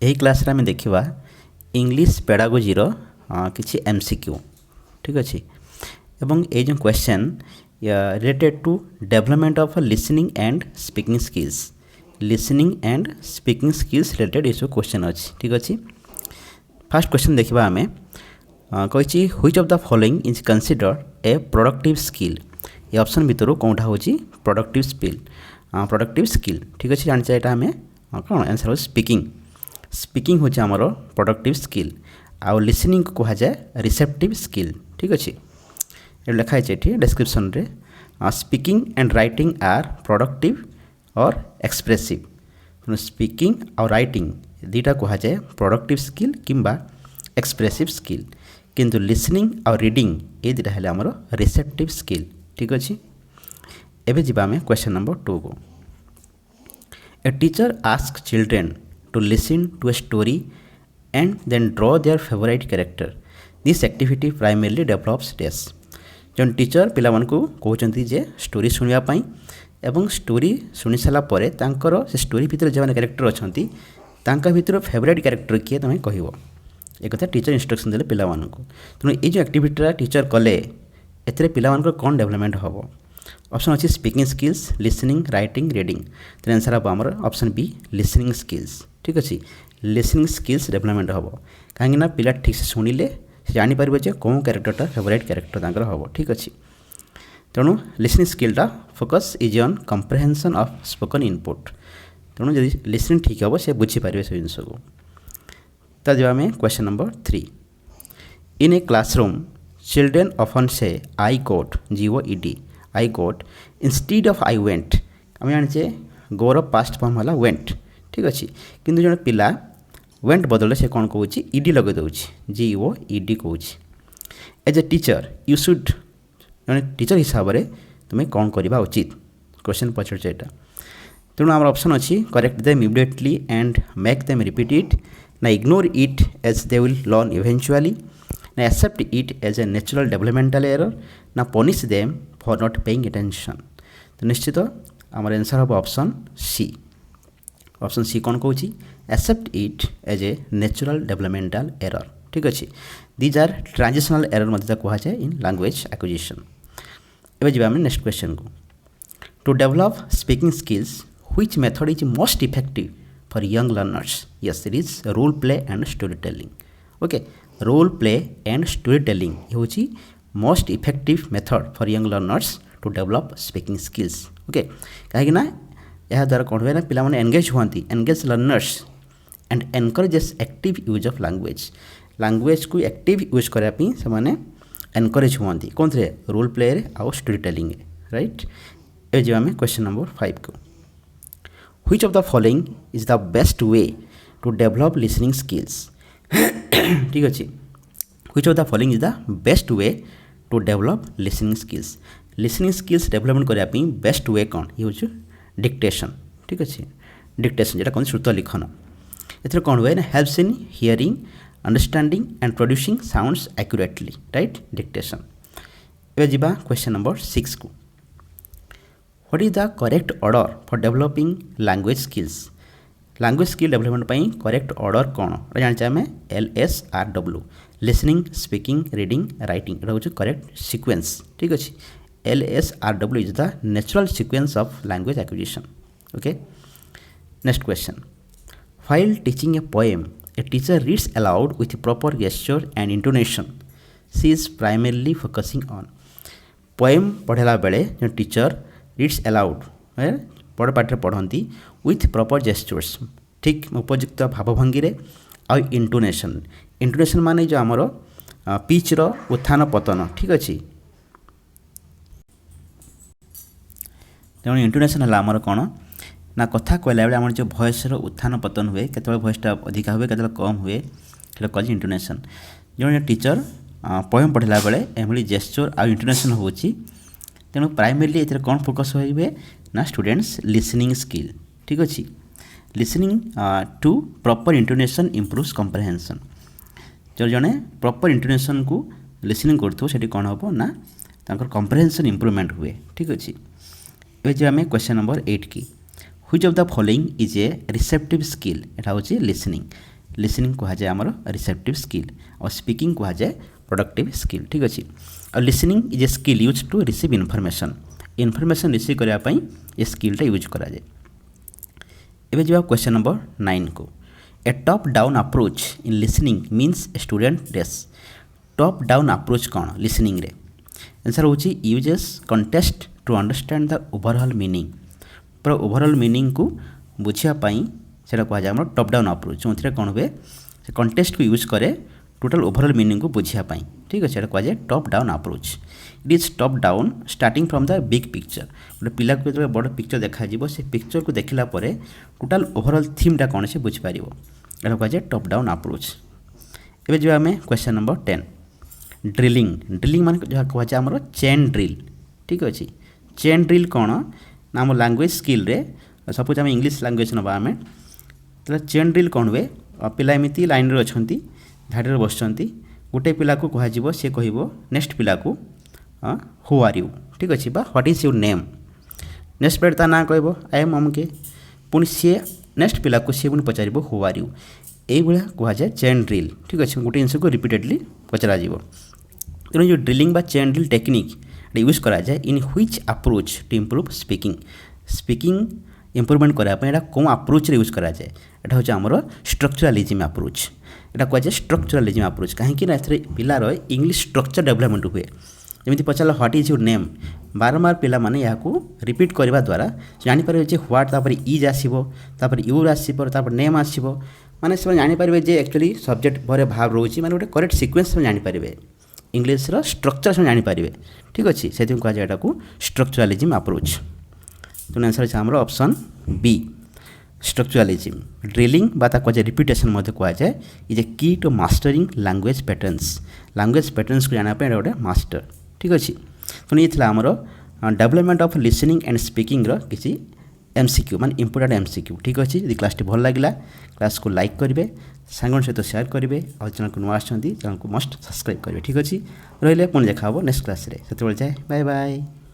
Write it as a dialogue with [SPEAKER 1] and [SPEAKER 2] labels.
[SPEAKER 1] यही क्लास रे आम देखा इंग्लिश पेडागोजीर किसी एमसीक्यू ठीक अच्छे एवं ये जो question related to development of listening and speaking skills related ये सब क्वेश्चन अच्छी ठीक अच्छे। फर्स्ट क्वेश्चन देखा आम कही which of the following is considered a productive skill. ये ऑप्शन भितर कौटा हूँ प्रोडक्टिव स्किल ठीक अच्छे जानी यहाँ आम कौन आंसर हो स्पीकिंग हूँ आमर प्रोडक्टिव स्किल आउ लिसनिंग को कह जाए रिसेप्टिव स्किल ठीक अच्छे। ये लिखाई ये डिस्क्रिप्शन रे speaking and writing are productive और एक्सप्रेसिव स्पीकिंग और राइटिंग दुईटा कह जाए प्रोडक्टिव स्किल किंबा एक्सप्रेसिव स्किल किंतु लिसनिंग और रीडिंग ये दुटा है आमर रिसेप्टिव स्किल ठीक अच्छे। एबे जिबा आमे क्वेश्चन नंबर 2 को a teacher ask children to listen to a story and then draw their favorite character. This activity primarily develops this. जन टीचर पिला मानकु कहउचंती जे स्टोरी सुनिया पई एवं स्टोरी सुनि साला परे तांकर से स्टोरी भितर जे माने कैरेक्टर अछंती तांका भितर फेवरेट कैरेक्टर किए तमे कहिवो ए कथा टीचर इंस्ट्रक्शन देले पिला मानकु। तनो ए जो एक्टिविटी टीचर कले एतरे पिला मानकर कोन डेवलपमेंट हबो ऑप्शन अच्छी speaking skills listening writing reading तो आंसर हम आमर ऑप्शन बी लिसनिंग स्किल्स ठीक अच्छे। लिसनिंग स्किल्स डेवलपमेंट हम कहीं पिला ठीक से शुणिले से जापर जे कौन कैरेक्टरटा फेवरेट कैरेक्टर तांकर हम ठीक अच्छे। तेणु लिसनिंग स्किलटा focus is on comprehension of spoken input तेणु जब लिसनिंग ठीक हम से बुझीपारे सब जिन को। तो जब आम question number 3 in a classroom children often say I goed GOED I goed instead of I went आम जाने गौरव पास्ट फॉर्म है वेंट ठीक अच्छे किंतु जन पिला वेंट बदल से कौन कौन ED लगे दूसरी GOED कौच as a teacher you should जन टीचर हिसाब से तुम्हें कौन करवा उचित क्वेश्चन पचार यहाँ तेणु आम ऑप्शन अच्छी correct them immediately and make them repeat it ना ignore it as they will learn eventually ना accept it as a natural developmental error ना punish them for not paying attention. तो निश्चित आम आंसर हम ऑप्शन सी कौन कौच accept it as a natural developmental error ठीक अच्छे। दीज आर ट्रांजिशनल एरर मध्य कह जाए इन लैंग्वेज एक्विजिशन। एवं जी नेक्स्ट क्वेश्चन को to develop speaking skills which method is most effective for young learners. Yes it is role play and story telling okay role play and story telling हूँ most effective method for young learners to develop speaking skills okay कहीं यह द्वारा कौन हुए ना पिला माने engage हुआंती engage learners and encourages active use of language को एक्टिव यूज करने से माने एनकरेज हुआंती कौन थे रोल प्ले आउ स्टोरी टेलिंग राइट। ए जो आम क्वेश्चन नंबर 5 को which of the following is the best way to develop listening skills ठीक अच्छे which of the following is the best way to develop listening skills development करने best way कौन ये हूँ dictation ठीक अच्छे डिक्टेशन जेटा कौन श्रुत लिखन एथर कौन हुए ना helps in hearing understanding and producing sounds accurately right dictation. एवं जीवा क्वेश्चन नंबर 6 को what is the correct order for developing language skill development correct order कौन जाने आम LSRW listening speaking reading writing हूँ करेक्ट सीक्वेंस ठीक अच्छे। LSRW is the natural sequence of language acquisition. Okay. Next question. While teaching a poem, a teacher reads aloud with proper gesture and intonation. She is primarily focusing on. Poem पढ़ेला बेले जो teacher reads aloud बड़ पाठ पढ़ती with proper gestures ठीक उपयुक्त भावभंगी रे और इंटोनेशन माने जो आमर पिच रो उत्थान पतन ठीक अच्छे। तेणु इंटोनेशन है आमर कौन ना कथा कहला बेले आम जो भॉइस उत्थान पतन हुए केतबेले भॉइसटा अधिका हुए केतबेले कम हुए से कह इंटोनेशन जो टीचर पोएम पढ़ला बेले एभली जेस्चर आ इंटोनेशन होची तेणु प्राइमरीली ये कौन फोकस हुए ना स्टूडेंट्स लिसनिंग स्किल ठीक अच्छे। Listening to proper intonation improves comprehension जो जड़े प्रॉपर इंटोनेशन को लिसनिंग करथो सेठी कौन हम ना कंप्रेहेंशन इम्प्रूवमेंट हुए ठीक अच्छे। जो आम क्वेश्चन नंबर 8 की which of the following is a receptive skill एटा होची लिसनिंग लिसनिंग कहा जाए आमर रिसेप्टिव स्किल और स्पीकिंग कहा जाए प्रोडक्टिव स्किल ठीक अच्छे और listening is a skill use to receive information receive करने ये स्किलटा यूज करा जाए। एबे जब क्वेश्चन नंबर 9 को A top down approach in listening means student डेस टॉप डाउन अप्रोच कौन लिसनिंग रे आंसर होची uses context to understand the overall meaning पूरा ओवरऑल मीनिंग को बुझापी से कह जाए टॉप डाउन अप्रोच जो कौन हुए से कंटेस्ट को यूज करे टोटल ओवरऑल मीनिंग को बुझापी ठीक अच्छे कह जाए top down approach it is top down starting from the big picture गोटे पिला को जो बड़ पिक्चर देखा से पिक्चर को देखला टोटल ओवरऑल थीमटा कौन से बुझीपार यहाँ कह जाए टॉप डाउन अप्रोच। एवं जो आम क्वेश्चन नंबर 10 ड्रिलिंग मान जहाँ कह जाए आम चेन ड्रिल ठीक अच्छे चेन ड्रिल कौन ना आम लैंग्वेज स्किल रे सपोज आम इंग्लिश लैंग्वेज नवा आम तो चेन ड्रिल कौन हुए पिला एमती लाइन रे अच्छा धाड़ी बस गोटे पिला को कह सी कह नेक्स्ट पिला को हु आर यू ठीक अच्छे what is your name next पिला ता ना कह आई एम अमके पुणी सी नेक्स्ट पिला को सी पुणी पचार हु आर यू ये कह जाए चेन ड्रिल ठीक अच्छे गोटे जिनस को रिपीटेडली पचरा तेणु जो ड्रिलिंग बा चेन ड्रिल टेक्निक यूज करा जाए in which approach to improve speaking improvement कराया कौन अप्रोच यूज करा जाए यहाँ हूँ आमर स्ट्रक्चरालिज्म अप्रोच यहाँ कह जाए स्ट्रक्चरालिज्म अप्रोच कहीं पिलार इंग्लिश स्ट्रक्चर डेवलपमेंट हुए जमी पचार ह्वाट इज योर नेम बारंबार पिला माने यहाँ रिपीट करने द्वारा जानीपर ह्वाट तापर इज आसो यूर आसो नेम आसो माने से जानीपर जे एक्चुअली सब्जेक्ट पर भाव रोचे माने गोटे करेक्ट सिक्वेन्स में जानीपर इंग्लिश स्ट्रक्चर से जानीपर ठीक अच्छे से कह जाए यहाँ स्ट्रक्चरालिज्म अप्रोच तो आंसर है आमर ऑप्शन बी स्ट्रक्चरालिज्म ड्रिलिंग कह जाए रिपीटेशन कह जाए इज ए की टू मास्टरिंग लैंग्वेज पैटर्न्स को जानापी गोटे मास्टर ठीक अच्छे तो ये आमर development of listening and speaking किसी एमसीक्यू मान इंपोर्टेंट एमसीक्यू ठीक अच्छे यदि क्लास भल लगे क्लास को लाइक करेंगे सांगन सहित शेयर करेंगे और चैनल को नुआ चैनल को मस्ट सब्सक्राइब करेंगे ठीक अच्छे रही पुणी देखा नेक्स्ट क्लास से जाए बाय बाय।